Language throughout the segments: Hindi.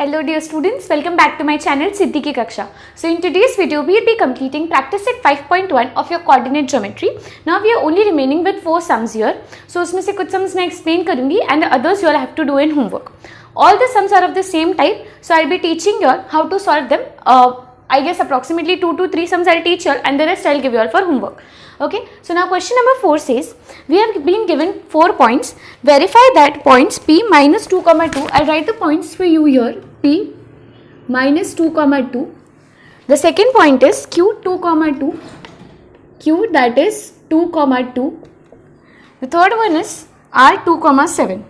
Hello dear students, welcome back to my channel Siddhi Ki Kaksha. So in today's video we will be completing practice set 5.1 of your coordinate geometry. Now we are only remaining with 4 sums here. So उसमें से कुछ sums मैं explain करूँगी and the others you all have to do in homework. All the sums are of the same type, so I'll be teaching you all how to solve them. I guess approximately 2 to 3 sums I'll teach you all and the rest I'll give you all for homework. Okay, so now question number 4 says we have been given 4 points. Verify that points p minus 2 comma 2. I'll write the points for you here. P minus 2 comma 2. The second point is q 2 comma 2. Q that is 2 comma 2. The third one is r 2 comma 7.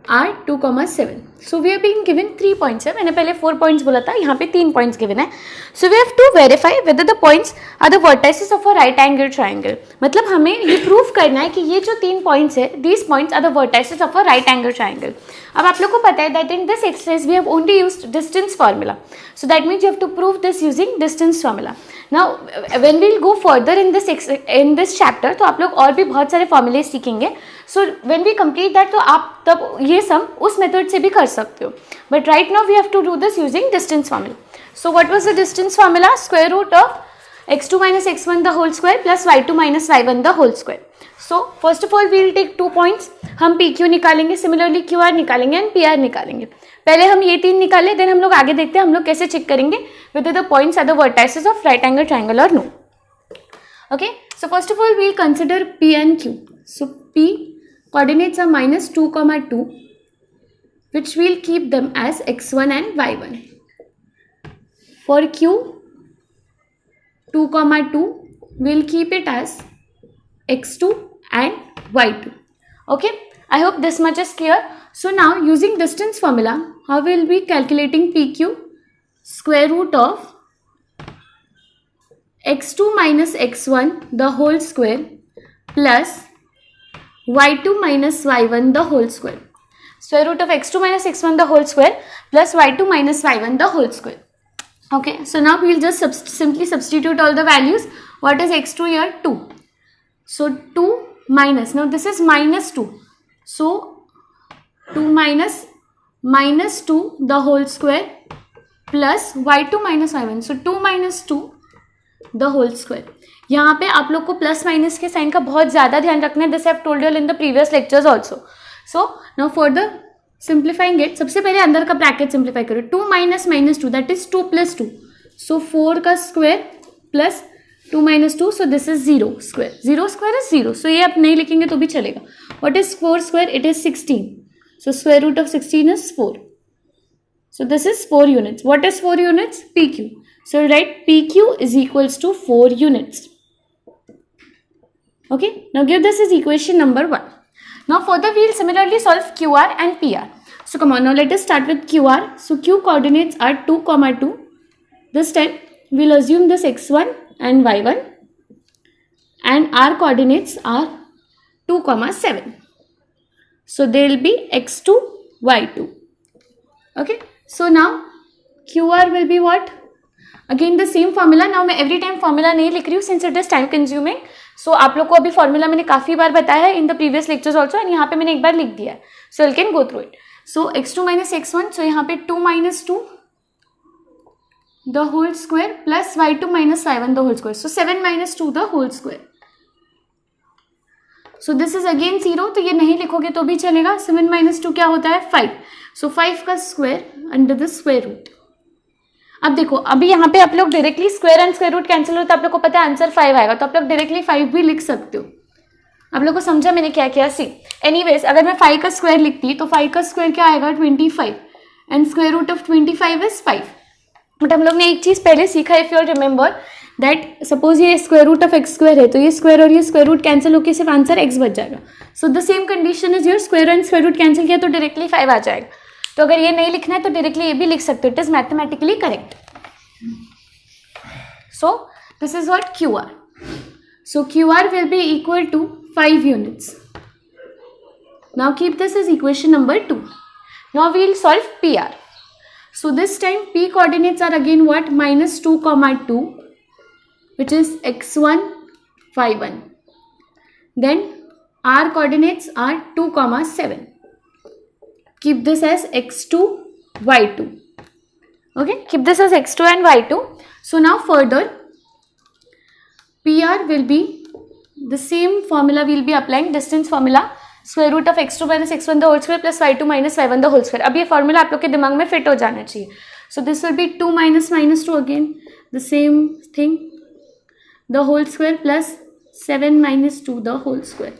R 2 comma 7. So we are being given 3 points है. मैंने पहले 4 points बोला था, यहाँ पे 3 points given है. So we have to verify whether the points are the vertices of a right angle triangle. मतलब हमें ये proof करना है कि ये जो 3 points है, these points are the vertices of a right angle triangle. अब आप लोग को पता है that in this exercise we have only used distance formula. So that means you have to prove this using distance formula. Now when we'll go further in this chapter, तो आप लोग और भी बहुत सारे formulas सीखेंगे. So when we complete that, तो आप तब ये sum उस method से भी कर सकते हो. But right now we have to do this using distance formula. So what was the distance formula? Square root of x2 minus x1 the whole square plus y2 minus y1 the whole square. So first of all we will take 2 points. हम PQ निकालेंगे, similarly QR निकालेंगे and PR निकालेंगे. पहले हम ये 3 निकाले, then हम लोग आगे देखते हैं हम लोग कैसे चेक करेंगे whether the points are the vertices of right angle triangle or no. Okay, so first of all we will consider P and Q. So P coordinates are minus 2 comma 2, which we will keep them as x1 and y1. For Q 2 comma 2 we will keep it as x2 and y2. Okay, I hope this much is clear. So now using distance formula, how we will be calculating PQ? Square root of x2 minus x1 the whole square plus y2 minus y1 the whole square. Square root of x2 minus x1 the whole square plus y2 minus y1 the whole square. Okay, so now we will just simply substitute all the values. What is x2 here? 2. So 2 minus, now this is minus 2. So 2 minus 2 the whole square plus y2 minus y1. So 2 minus 2 the whole square. यहाँ पे आप लोग को प्लस माइनस के साइन का बहुत ज़्यादा ध्यान रखना है. This I have told you in the previous lectures also. So now further simplifying it, सबसे पहले अंदर का ब्रैकेट सिंप्लीफाई करो. 2 minus minus 2 that is 2 plus 2. So 4 का square plus 2 minus 2, so this is 0 square. 0 square is 0. सो ये आप नहीं लिखेंगे तो भी चलेगा. What is 4 square? It is 16. So square root of 16 is 4. So this is 4 units. What is 4 units? PQ. So write PQ is equals to 4 units. Okay. Now give this as equation number 1. Now further we will similarly solve QR and PR. So come on, now let us start with QR. So Q coordinates are 2 comma 2. This time we will assume this x1 and y1. And R coordinates are 2 comma 7. So they will be x2, y2. Okay. So now QR will be what? Again the same formula. Now मैं every time formula नहीं लिख रही हूँ since it is time consuming. So आप लोग को अभी formula मैंने काफ़ी बार बताया है in the previous lectures also and यहाँ पे मैंने एक बार लिख दिया है. So you can go through it. So x2 minus x1. So यहाँ पे 2 minus 2 the whole square plus y2 minus y1 the whole square. So 7 minus 2 the whole square. So this is again 0. तो ये नहीं लिखोगे तो भी चलेगा. 7 minus 2 क्या होता है? 5. So 5 का square under the square root. अब देखो अभी यहाँ पे आप लोग directly square and square root cancel हो तो आप लोग को पता है आंसर 5 आएगा. तो आप लोग डायरेक्टली 5 भी लिख सकते हो. आप लोग को समझा मैंने क्या किया? सी एनीवेज अगर मैं 5 का स्क्वायर लिखती तो 5 का स्क्वायर क्या आएगा? 25 and square root of 25 is 5. But हम लोग ने एक चीज़ पहले सीखा, if you remember that suppose ये square root of x square है तो ये स्क्वायर और ये स्क्वायर रूट कैंसिल होकर सिर्फ आंसर एक्स बच जाएगा. So the same condition is your square and square root cancel किया तो डायरेक्टली 5 आ जाएगा. तो अगर ये नहीं लिखना है तो डायरेक्टली ये भी लिख सकते हो. It is mathematically correct. So this is what QR. So QR will be equal to 5 units. Now keep this is equation number 2. Now we will solve PR. So this time P coordinates are again what? Minus 2 comma 2, which is x1, y1. Then R coordinates are 2 comma 7. Keep this as x2, y2. Okay, keep this as x2 and y2. So now further PR will be the same formula we'll be applying, distance formula, square root of x2 minus x1 the whole square plus y2 minus y1 the whole square. अब ये formula आप लोग के दिमाग में fit हो जाना चाहिए. So this will be 2 minus minus 2 again, the same thing, the whole square plus 7 minus 2 the whole square.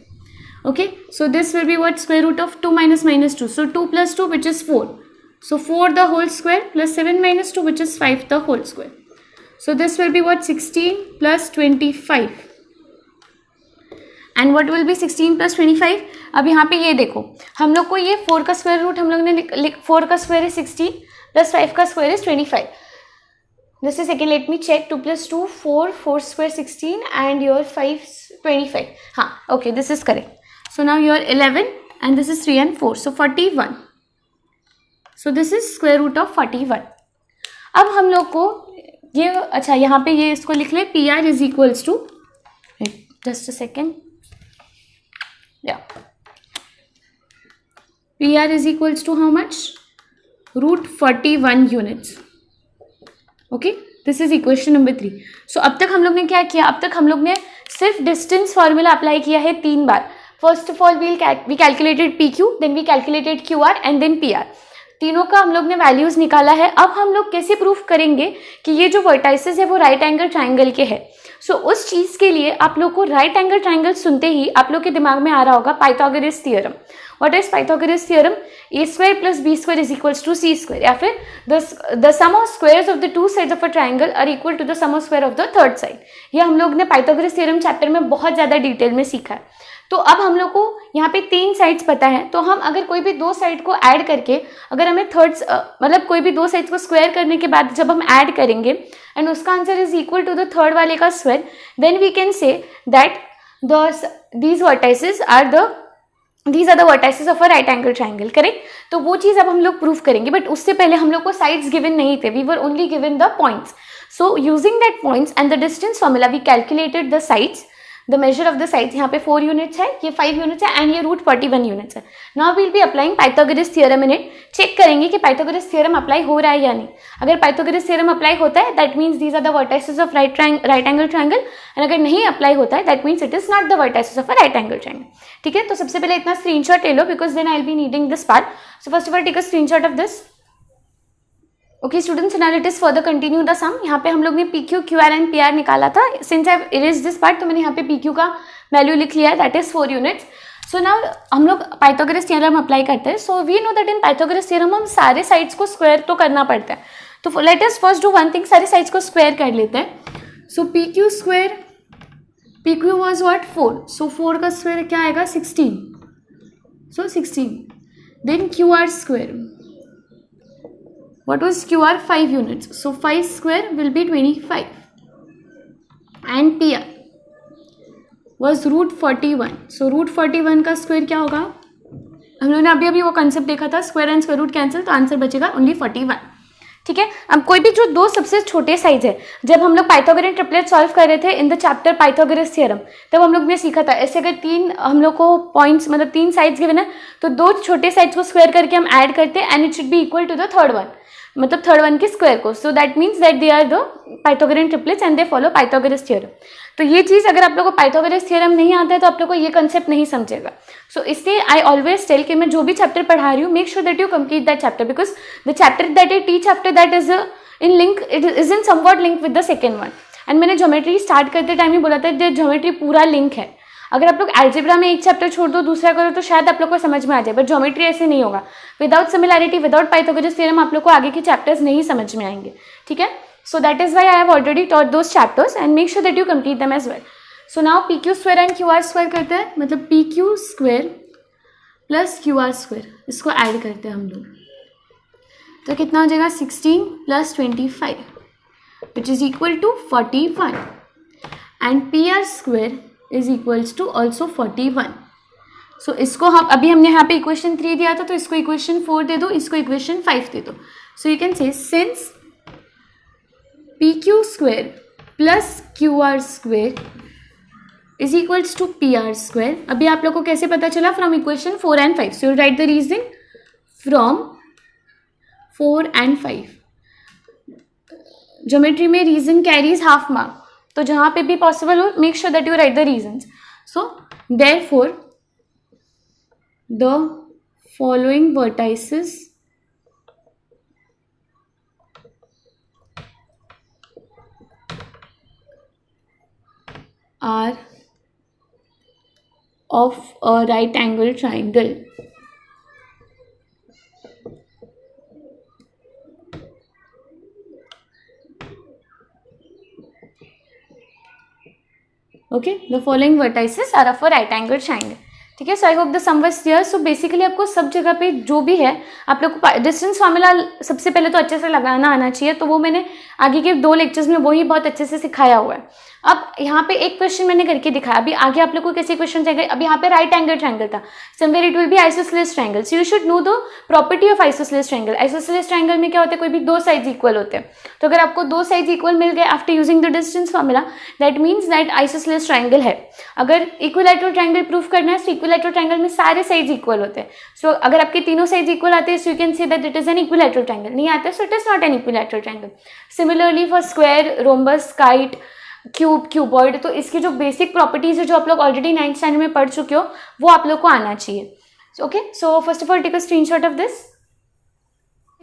Okay, so this will be what? Square root of 2 minus minus 2. So 2 plus 2, which is 4. So 4 the whole square plus 7 minus 2, which is 5 the whole square. So this will be what? 16 plus 25. And what will be 16 plus 25? अब यहाँ पे ये देखो, हम लोग को ये 4 का स्क्वायर रूट हम लोग ने 4 का स्क्वायर है 16 प्लस 5 का स्क्वायर है 25. Just a second, let me check. 2 plus 2, 4, 4 square 16 and your 5, 25. हाँ, okay, this is correct. So now your 11 and this is 3 and 4. So 41. So this is square root of 41. अब हम लोग को ये अच्छा यहाँ पे ये इसको लिख ले PR is equals to, just a second, yeah, PR is equals to how much? Root 41 units. Okay, this is equation number 3. So अब तक हम लोग ने क्या किया? अब तक हम लोग ने सिर्फ डिस्टेंस फॉर्मूला अप्लाई किया है 3 बार. First of all we calculated PQ, then we calculated QR and then PR. तीनों का हम लोग ने वैल्यूज निकाला है. अब हम लोग कैसे प्रूफ करेंगे कि ये जो वर्टाइसेस है वो राइट एंगल ट्राइंगल के है. सो उस चीज़ के लिए आप लोग को राइट एंगल ट्राइंगल सुनते ही आप लोग के दिमाग में आ रहा होगा Pythagoras theorem. What is Pythagoras theorem? a square plus b square is equals to c square, या फिर the sum of squares of the two sides of a triangle are equal to the sum of square of the third side. ये हम लोग ने पाइथागोरस थ्योरम चैप्टर में बहुत ज़्यादा डिटेल में सीखा है. तो अब हम लोग को यहाँ पे 3 साइड्स पता है, तो हम अगर कोई भी 2 साइड को ऐड करके अगर हमें मतलब कोई भी 2 साइड्स को स्क्वायर करने के बाद जब हम ऐड करेंगे एंड उसका answer is equal to the third वाले का square, then we can say that these are the vertices of a right angle triangle, correct. तो वो चीज़ अब हम लोग प्रूफ करेंगे, बट उससे पहले हम लोग को साइड्स गिवन नहीं थे, we were only given the points. So using that points and the distance formula we calculated the sides, the measure of the sides. यहाँ पे 4 यूनिट्स है, ये 5 यूनिट्स है एंड ये रूट 41 यूनिट्स है. Now we'll be applying Pythagoras theorem in it. Check करेंगे कि पाइथागोरस थ्योरम अप्लाई हो रहा है या नहीं. अगर पाइथागोरस थ्योरम अप्लाई होता है that means these are the vertices of right angle triangle, and अगर नहीं अप्लाई होता है that means it is not the vertices of a right angle triangle. ठीक है, तो सबसे पहले इतना स्क्रीनशॉट ले लो because then I will be needing this part. So first of all take a screenshot of this. Okay students, now let us further continue the sum. यहाँ पे हम लोग ने PQ, QR एंड PR निकाला था. Since I erase this part तो मैंने यहाँ पे PQ का वैल्यू लिख लिया है, that is 4 units. So now हम लोग पाइथागोरस थ्योरम अप्लाई करते हैं. So we know that in Pythagoras theorem हम सारे साइड्स को स्क्वायर तो करना पड़ता है. तो let us first do one thing, सारे साइड्स को स्क्वायर कर लेते हैं. So PQ square, PQ was what 4, so 4 का स्क्वायर क्या आएगा 16, so 16. Then QR square, what was QR? 5 units, so 5 square will be 25. and PR was root 41, so root 41 का स्क्वायर क्या होगा? हम लोगों ने अभी अभी वो कंसेप्ट देखा था, square and square root cancel, तो आंसर बचेगा ओनली 41. ठीक है, अब कोई भी जो 2 सबसे छोटे साइज है, जब हम लोग पाइथागोरस ट्रिपलेट सॉल्व कर रहे थे in the chapter Pythagoras theorem, तब हम लोग ने सीखा था ऐसे अगर 3 हम लोग को पॉइंट्स मतलब 3 साइड्स गिवन है तो 2 छोटे साइड्स को स्क्वायर करके हम ऐड करते हैं and it should be equal to the third one, मतलब थर्ड वन के स्क्वायर को. So that means that they are the Pythagoras triplets and they follow Pythagoras theorem. तो ये चीज़ अगर आप लोग को पाइथागोरस थ्योरम नहीं आता है तो आप लोग को ये कंसेप्ट नहीं समझेगा. सो इसलिए आई ऑलवेज टेल कि मैं जो भी चैप्टर पढ़ा रही हूँ make sure that you complete that chapter, because the chapter that I teach after that is in link, it is in somewhat link with the second one. And मैंने ज्योमेट्री स्टार्ट करते टाइम ही बोला था ज्योमेट्री पूरा लिंक है. अगर आप लोग एल्जेब्रा में एक चैप्टर छोड़ दो दूसरा करो तो शायद आप लोग को समझ में आ जाए, बट ज्योमेट्री ऐसे नहीं होगा. Without similarity, without Pythagoras theorem आप लोग को आगे के चैप्टर्स नहीं समझ में आएंगे. ठीक है, so that is why I have already taught those chapters and make sure that you complete them as well. So now PQ square and QR square करते हैं, मतलब PQ square plus QR square, इसको ऐड करते हैं हम लोग, तो कितना हो जाएगा 16 plus 25 which is equal to 41 and PR square is equals to also 41. So इसको हम अभी हमने यहाँ पे इक्वेशन 3 दिया था तो इसको इक्वेशन 4 दे दो, इसको इक्वेशन 5 दे दो. So you can say since PQ square plus QR square is equals to PR square. अभी आप लोग को कैसे पता चला? From equation 4 and 5. So you write the reasoning from 4 and 5. Geometry में रीजन कैरीज हाफ मार्क, तो जहाँ पे भी पॉसिबल हो make sure that you write the reasons. So therefore the following vertices are of a right angle triangle. Okay, the following vertices are of a right angle triangle. ठीक है. So I hope the sum was clear. So basically आपको सब जगह पे जो भी है आप लोग को डिस्टेंस फार्मूला सबसे पहले तो अच्छे से लगाना आना चाहिए, तो वो मैंने आगे के 2 लेक्चर्स में वही बहुत अच्छे से सिखाया हुआ है. अब यहाँ पे एक क्वेश्चन मैंने करके दिखाया, अभी आगे आप लोग को कैसे क्वेश्चन आएंगे. अभी यहाँ पे राइट एंगल ट्रायंगल था, somewhere it will B isosceles triangle. So you should know the property of isosceles triangle. Isosceles triangle में क्या होता है, कोई भी 2 साइड्स इक्वल होते हैं. तो अगर आपको 2 साइड्स इक्वल मिल गए after using the distance formula, that means that isosceles triangle है. अगर इक्विलैटरल ट्रायंगल प्रूफ करना है तो इक्विलैटरल ट्रायंगल में सारे साइड्स इक्वल होते हैं. सो अगर आपके तीनों साइड्स इक्वल आते हैं so you can say that it is an equilateral triangle. नहीं आता so it is not an equilateral triangle. Similarly for square, rhombus, kite, cube, cuboid, तो इसकी जो बेसिक प्रॉपर्टीज है जो आप लोग ऑलरेडी 9th स्टैंडर्ड में पढ़ चुके हो वो आप लोग को आना चाहिए. Okay, so first of all take a screenshot of this.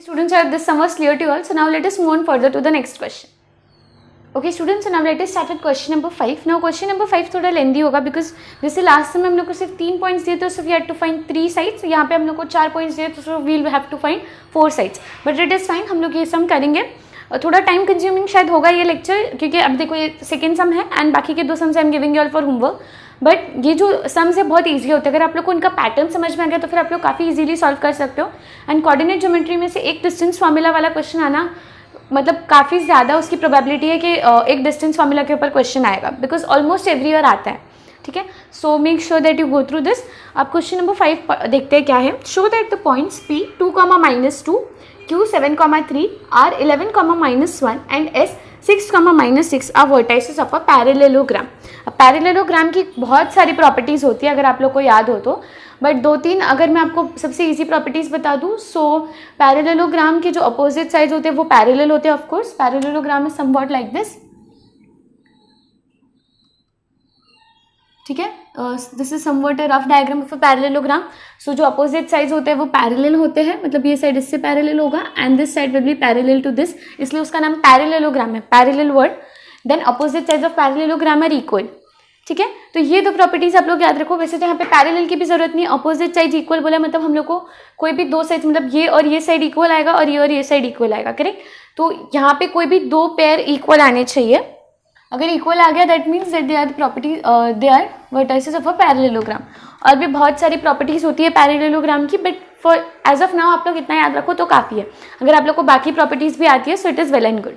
Students, I hope this sum was clear to you all. So now let us move on further to the next question. Okay students, so now let us start with question number 5. Now question number 5 थोड़ा लेंदी होगा because जैसे लास्ट समय हम लोग को सिर्फ 3 पॉइंट्स दिए थे, so we had to find 3 sides. यहाँ पे हम लोग को 4 पॉइंट्स दिए तो so we'll have to find 4 sides. But it is fine, हम लोग ये सम करेंगे. थोड़ा टाइम कंज्यूमिंग शायद होगा ये लेक्चर, क्योंकि अब देखो ये सेकेंड सम है एंड बाकी के 2 sums I am giving you all for homework. But ये जो सम्स है बहुत ईजी होते हैं. अगर आप लोग को इनका पैटर्न समझ में आ गया तो फिर आप लोग काफ़ी इजीली सॉल्व कर सकते हो. एंड कोऑर्डिनेट ज्योमेट्री में से एक डिस्टेंस फार्मूला वाला क्वेश्चन आना मतलब काफ़ी ज़्यादा उसकी प्रोबेबिलिटी है कि एक डिस्टेंस फार्मूला के ऊपर क्वेश्चन आएगा, बिकॉज ऑलमोस्ट एवरी ईयर आता है. ठीक है, सो make sure that you go through this. आप क्वेश्चन नंबर 5 देखते हैं क्या है. Show that the points P 2, -2, Q 7, 3, R 11, -1 and S 6, -6 are vertices of a parallelogram. अब पैरेललोग्राम की बहुत सारी प्रॉपर्टीज़ होती है अगर आप लोग को याद हो तो, बट 2-3 अगर मैं आपको सबसे इजी प्रॉपर्टीज़ बता दूँ. सो पैरेललोग्राम के जो अपोजिट साइड्स होते हैं वो पैरेलल होते हैं. Of course parallelogram is somewhat like this. ठीक है, this is somewhat a rough diagram of a parallelogram. So जो अपोजिट साइड्स होते हैं वो पैरेलल होते हैं, मतलब ये साइड इससे पैरेलल होगा and this side will be parallel to this, इसलिए उसका नाम पैरेललोग्राम है, parallel word. Then opposite sides of parallelogram are equal. ठीक है, तो ये 2 प्रॉपर्टीज आप लोग याद रखो. वैसे तो यहाँ पे पैरेलल की भी जरूरत नहीं, अपोजिट साइड इक्वल बोला मतलब हम लोग को कोई भी 2 साइड मतलब ये और ये साइड इक्वल आएगा और ये साइड इक्वल आएगा. करेक्ट, तो यहाँ पे कोई भी 2 पेयर इक्वल आने चाहिए. अगर इक्वल आ गया that means that they are property they are vertices of a parallelogram. और भी बहुत सारी प्रॉपर्टीज होती है पैरेललोग्राम की, but for as of now आप लोग इतना याद रखो तो काफ़ी है. अगर आप लोग को बाकी प्रॉपर्टीज भी आती है so it is well and good.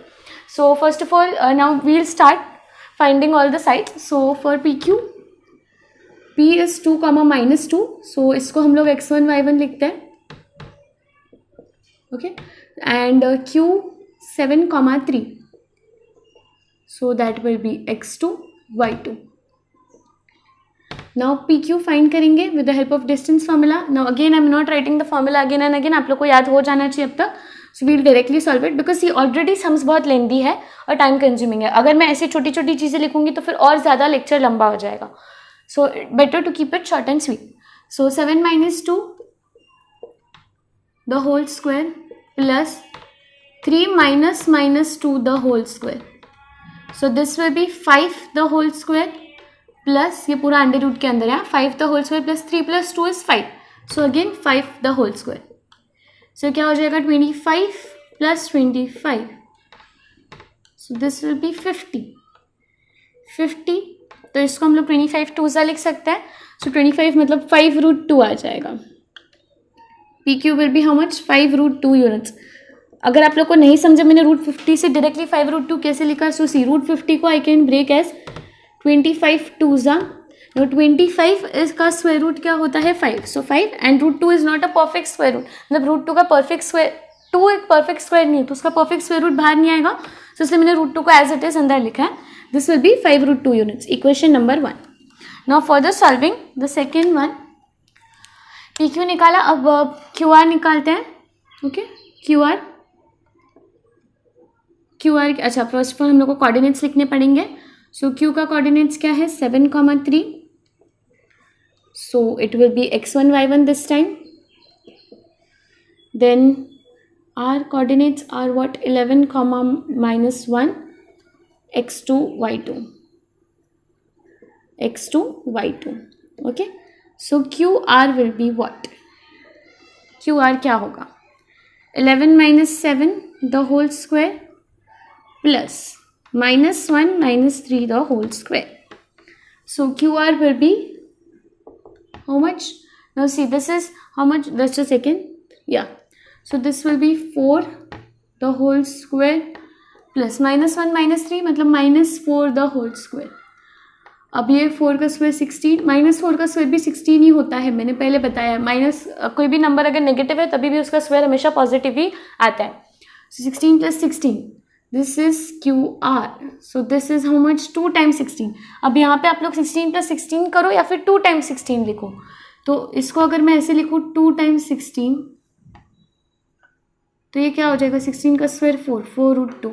So first of all now we'll start finding all the sides. So for PQ, P is 2, -2, so इसको हम लोग x1 y1 लिखते हैं. Okay, and Q 7, 3, so that will be x2 y2. now PQ find करेंगे with the help of distance formula. now again I am not writing the formula again and again, आप लोग को याद हो जाना चाहिए अब तक. so we'll directly solve it because ये already sums बहुत लेंदी है और टाइम कंज्यूमिंग है. अगर मैं ऐसे छोटी छोटी चीज़ें लिखूंगी तो फिर और ज़्यादा लेक्चर लंबा हो जाएगा. so better to keep it short and sweet. so 7 - 2 the whole square plus 3 - -2 the whole square. So this will be 5 the whole square plus ये पूरा अंडर रूट के अंदर है 5 the whole square plus 3 + 2 is 5. So again 5 the whole square. So क्या हो जाएगा 25 plus 25. So this will be 50. तो इसको हम लोग 25 2 लिख सकते हैं. So 25 मतलब 5√2 आ जाएगा. PQ will be how much? 5√2 units. अगर आप लोग को नहीं समझा मैंने √50 से डायरेक्टली 5√2 कैसे लिखा. सो सी √50 को I can break as 25 2 no 25 इसका स्क्वायर रूट क्या होता है 5. So 5 and √2 is not a perfect square root, मतलब √2 का परफेक्ट स्क्वायर 2 एक परफेक्ट स्क्वायर नहीं है तो उसका परफेक्ट स्क्वायर रूट बाहर नहीं आएगा. सो इसलिए मैंने √2 को एज इट इज अंदर लिखा है. This will B 5√2 units. Equation number 1. Now further solving the second one. PQ निकाला, अब QR निकालते हैं. ओके, क्यू आर अच्छा फर्स्ट ऑफ ऑल हम लोग को कोऑर्डिनेट्स लिखने पड़ेंगे. सो क्यू का कोऑर्डिनेट्स क्या है 7,3. So it will be x1 y1 this time. Then R coordinates are what 11, -1 x2 y2. Okay. So QR will be what? QR क्या होगा 11 - 7 the whole square plus -1 - 3 the whole square. So QR will be how much? Now see this is how much? Just a second. Yeah. So this will be 4 the whole square plus -1 - 3 मतलब -4 the whole square. अब ये 4 का स्क्वायर 16, -4 का स्क्वायर भी 16 ही होता है, मैंने पहले बताया. माइनस कोई भी नंबर अगर नेगेटिव है तभी भी उसका स्क्वायर हमेशा पॉजिटिव ही आता है. सो 16 + 16 this is QR. So this is how much 2 × 16. अब यहाँ पे आप लोग 16 + 16 करो या फिर 2 × 16 लिखो. तो इसको अगर मैं ऐसे लिखूँ 2 × 16 तो ये क्या हो जाएगा 16 का स्क्वायर 4√2.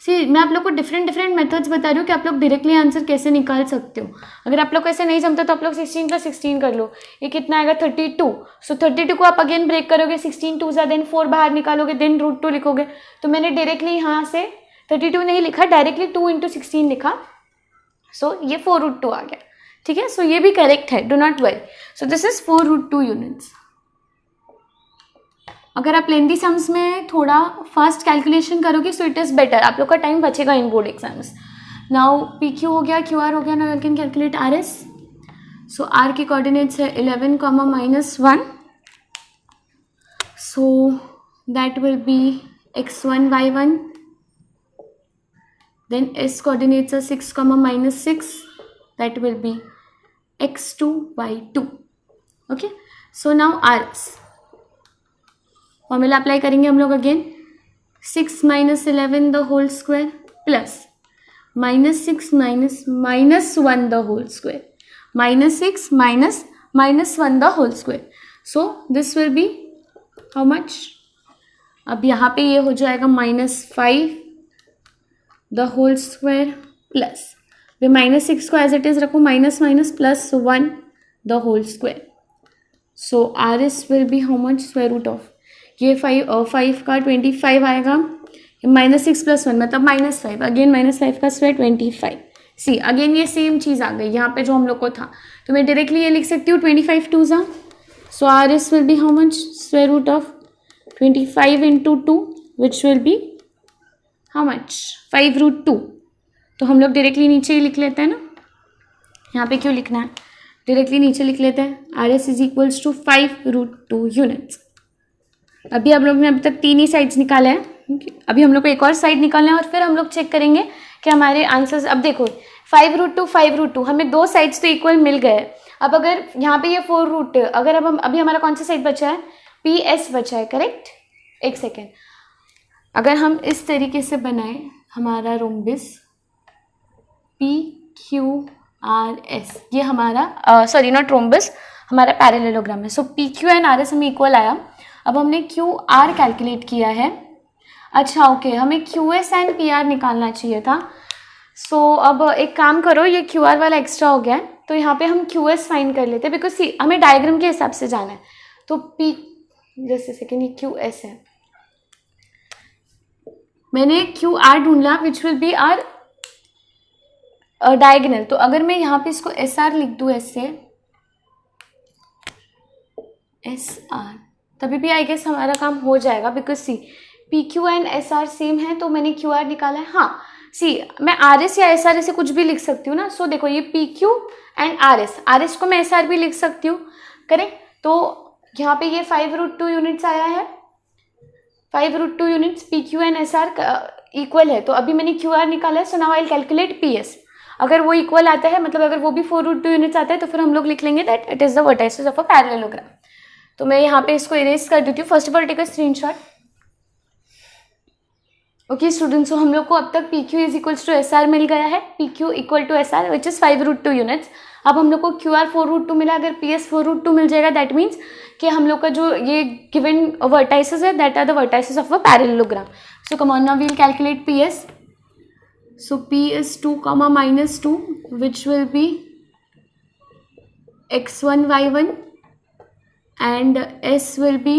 सी मैं आप लोग को डिफरेंट मेथड्स बता रही हूँ कि आप लोग डायरेक्टली आंसर कैसे निकाल सकते हो. अगर आप लोग को ऐसे नहीं जमता तो आप लोग 16 + 16 कर लो. ये कितना आएगा 32. सो 32 को आप अगेन ब्रेक करोगे 16 2 देन 4 बाहर निकालोगे देन √2 लिखोगे. तो मैंने डायरेक्टली यहाँ से 32 नहीं लिखा, डायरेक्टली 2 × 16 लिखा. सो ये 4√2 आ गया. ठीक है. सो ये भी करेक्ट है, do not worry. So this is 4√2 units. अगर आप लेंदी सम्स में थोड़ा फास्ट कैलकुलेशन करोगे सो इट इज़ बेटर, आप लोग का टाइम बचेगा in board exams. Now PQ हो गया, QR हो गया. Now you can calculate RS. So R के कोऑर्डिनेट्स है 11, -1. So that will be x1 y1. Then S coordinates are 6, -6. That will be x2 y2. Okay. So now RS formula apply करेंगे हम लोग again. 6 - 11 the whole square plus -6 - -1 the whole square. -6 - -1 the whole square. So this will be how much. अब यहाँ पे ये हो जाएगा -5 द होल स्क्वायर प्लस -6 को एज इट इज़ रखो -+1 the whole square. So RS will be how much √, ये 5 का 25 आएगा. -6 + 1 मतलब -5. अगेन -5 का स्क्वायर 25. सी अगेन ये सेम चीज़ आ गई यहाँ पे जो हम लोग को था. तो मैं डायरेक्टली ये लिख सकती हूँ 25 2 ज़ा. सो RS will be how much √25 × 2 which will be how much 5√2. तो हम लोग डायरेक्टली नीचे ही लिख लेते हैं ना. यहाँ पे क्यों लिखना है, डायरेक्टली नीचे लिख लेते हैं. RS = 5√2 units. अभी हम लोग ने अभी तक 3 ही साइड्स निकाले हैं. अभी हम लोग को एक और साइड निकालना है और फिर हम लोग चेक करेंगे कि हमारे आंसर्स. अब देखो 5√2 हमें 2 साइड्स तो इक्वल मिल गए. अब अगर यहाँ पे ये 4√2 अगर अब हम अभी हमारा कौन सा साइड बचा है PS बचा है. करेक्ट. एक सेकेंड. अगर हम इस तरीके से बनाए हमारा रोम्बस PQRS, ये हमारा सॉरी नॉट रोम्बस, हमारा पैरेललोग्राम है. सो PQ एंड RS हमें इक्वल आया. अब हमने QR कैलकुलेट किया है. अच्छा ओके, हमें QS एंड PR निकालना चाहिए था. सो अब एक काम करो, ये QR वाला एक्स्ट्रा हो गया है तो यहाँ पे हम QS फाइंड कर लेते हैं बिकॉज सी हमें डायग्राम के हिसाब से जाना है. तो जैसे सेकेंड ये QS है, मैंने QR ढूंढा which will be our diagonal. तो अगर मैं यहाँ पे इसको SR लिख दूँ ऐसे SR तभी भी आई गेस हमारा काम हो जाएगा बिकॉज सी PQ एंड SR सेम है तो मैंने QR निकाला है. हाँ सी मैं RS या SR से कुछ भी लिख सकती हूँ ना. सो देखो ये PQ एंड RS को मैं SR भी लिख सकती हूँ. करेक्ट. तो यहाँ पे ये 5√2 यूनिट्स आया है. 5√2 यूनिट्स PQ एंड SR इक्वल है. तो अभी मैंने QR निकाला है. So now I will calculate PS. अगर वो इक्वल आता है मतलब अगर वो भी 4√2 यूनिट्स आता है तो फिर हम लोग लिख लेंगे that it is the vertices of a parallelogram. तो मैं यहाँ पे इसको इरेज कर देती हूँ. First of all take a screenshot. Okay students, so हम लोग को अब तक P Q is equals to S R मिल गया है, P Q equal to S R which is 5√2 units. अब हम लोग को क्यू आर 4√2 मिला, अगर पी एस 4√2 मिल जाएगा दैट मीन्स कि हम लोग का जो ये गिवन वर्टाइसेस है that are the vertices of a parallelogram. So come on, now we will calculate P S. So P is 2, -2 which will be x1 y1 and s will be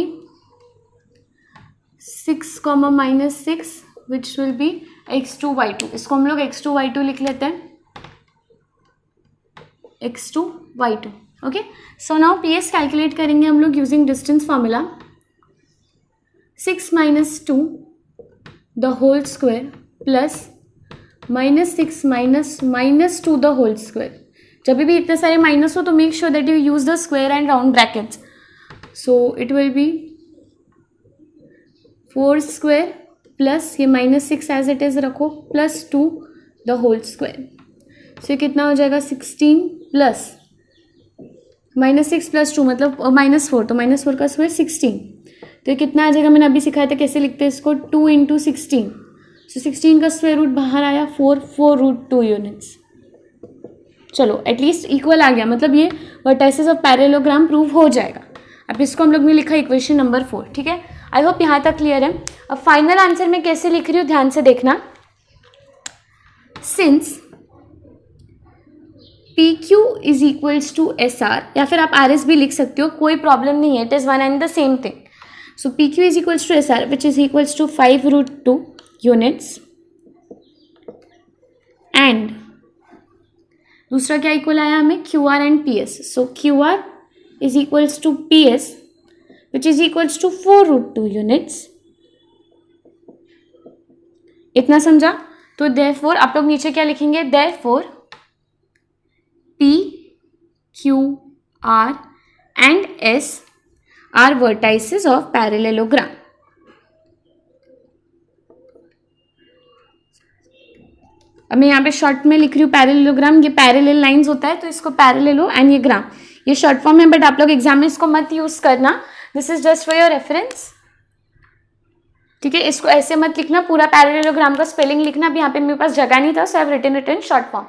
6, -6 which will be x2 y2। इसको हम लोग x2 y2 लिख लेते हैं, x2 y2। Okay, so now PS calculate करेंगे हम लोग using distance formula. 6 - 2 the whole square plus -6 - -2 the whole square. जब भी इतने सारे माइनस हो तो make sure that you use the square and round brackets. So it will be 4 square plus ये -6 एज इट इज रखो plus 2 the whole square. So ये कितना हो जाएगा 16 प्लस -6 + 2 मतलब -4, तो -4 का स्क्वायर 16। तो ये कितना आ जाएगा, मैंने अभी सिखाया था कैसे लिखते हैं इसको, 2 × 16। सो 16 का स्क्वायर रूट बाहर आया 4√2 यूनिट्स। चलो एटलीस्ट इक्वल आ गया, मतलब ये वर्टाइसेस ऑफ पैरेललोग्राम प्रूव हो जाएगा। अब इसको हम लोग ने लिखा इक्वेशन नंबर 4। ठीक है, आई होप यहाँ तक क्लियर है। अब फाइनल आंसर मैं कैसे लिख रही हूँ ध्यान से देखना। Since P Q is equals to S R, या फिर आप आर एस भी लिख सकते हो, कोई प्रॉब्लम नहीं है, it is one and the same thing. So P Q is equals to S R which is equals to 5√2 units and दूसरा क्या इक्वल आया हमें, Q R and P S. So Q R is equals to P S which is equals to 4√2 units. इतना समझा? तो देयरफॉर आप लोग नीचे क्या लिखेंगे, therefore P Q R and S R vertices of parallelogram. अब मैं यहाँ पे शॉर्ट में लिख रही हूँ पैरेललोग्राम, ये पैरेलल लाइंस होता है तो इसको पैरेललो एंड ये ग्राम, ये शॉर्ट फॉर्म है, बट आप लोग एग्जाम में इसको मत यूज करना, this is just for your reference. ठीक है, इसको ऐसे मत लिखना, पूरा पैरेललोग्राम का स्पेलिंग लिखना। अभी यहाँ पे मेरे पास जगह नहीं था, so I have written it in short form.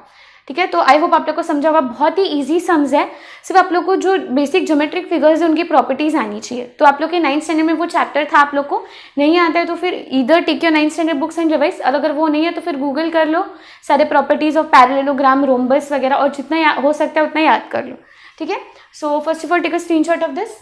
ठीक है, तो आई होप आप लोग को समझा होगा, बहुत ही इजी सम्स है, सिर्फ आप लोग को जो बेसिक ज्योमेट्रिक फिगर्स है उनकी प्रॉपर्टीज आनी चाहिए। तो आप लोग के 9th स्टैंडर्ड में वो चैप्टर था, आप लोग को नहीं आता है तो फिर either take your 9th standard books and revise, अगर वो नहीं है तो फिर गूगल कर लो सारे प्रॉपर्टीज ऑफ पैरेललोग्राम, रोम्बस वगैरह, और जितना हो सकता है उतना याद कर लो। ठीक है, so first of all take a screenshot of this.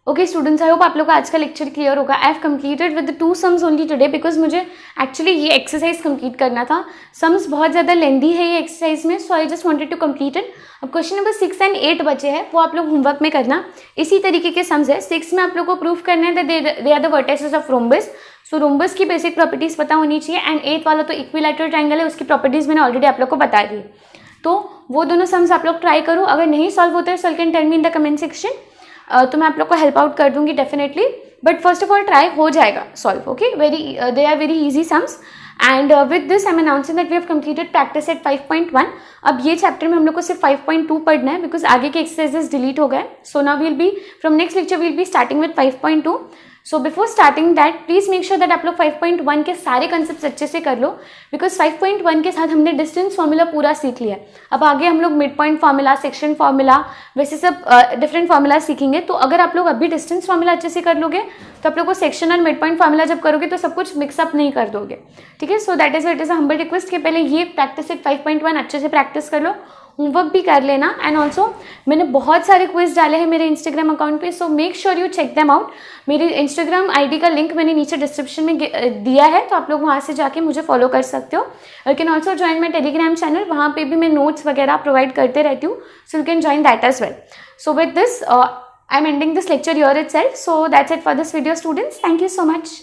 Okay students, I hope आप लोग का आज का लेक्चर क्लियर होगा। I have completed with 2 sums only today because मुझे एक्चुअली ये एक्सरसाइज कंप्लीट करना था। सम्स बहुत ज़्यादा लेंदी है ये एक्सरसाइज में, so I just wanted to complete it. अब क्वेश्चन नंबर 6 एंड 8 बचे हैं, वो आप लोग होमवर्क में करना। इसी तरीके के सम्स है। 6 में आप लोग को प्रूफ करना है they are the vertices of rhombus, so rhombus की बेसिक प्रॉपर्टीज पता होनी चाहिए। एंड 8 वाला तो इक्विलैटरल ट्रायंगल है, उसकी प्रॉपर्टीज मैंने ऑलरेडी आप लोग को बता दी। तो वो दोनों सम्स आप लोग ट्राई करो, अगर नहीं सॉल्व होते हैं so you can tell me in the comment section, तो मैं आप लोग को हेल्प आउट कर दूंगी definitely, but first of all try हो जाएगा solve. Okay, they are very easy sums and with this I am announcing that we have completed practice set 5.1। अब ये चैप्टर में हम लोग को सिर्फ 5.2 पढ़ना है बिकॉज आगे के एक्सरसाइजेस डिलीट हो गए। So now will be from next lecture will be starting with 5.2। So before starting that please make sure that आप लोग 5.1 के सारे कंसेप्ट अच्छे से कर लो बिकॉज 5.1 के साथ हमने डिस्टेंस फार्मूला पूरा सीख लिया। अब आगे हम लोग mid point formula, section formula, वैसे सब डिफरेंट फार्मूला सीखेंगे। तो अगर आप लोग अभी डिस्टेंस फार्मूला अच्छे से कर लोगे तो आप लोग को सेक्शन और मिड पॉइंट फार्मूला जब करोगे तो सब कुछ मिक्सअप नहीं कर दोगे। ठीक है, so that is it is a humble request कि पहले ये प्रैक्टिस सेट 5.1 अच्छे से प्रैक्टिस कर लो, होमवर्क भी कर लेना। एंड ऑल्सो मैंने बहुत सारे क्विज डाले हैं मेरे इंस्टाग्राम अकाउंट पे, so make sure you check them out. मेरी इंस्टाग्राम आईडी का लिंक मैंने नीचे डिस्क्रिप्शन में दिया है, तो आप लोग वहाँ से जाके मुझे फॉलो कर सकते हो। You can also join my Telegram channel, वहाँ पे भी मैं नोट्स वगैरह प्रोवाइड करते रहती हूँ, so you can join that as well. So with this I am ending this lecture here itself. So that's it for this video students. Thank you so much.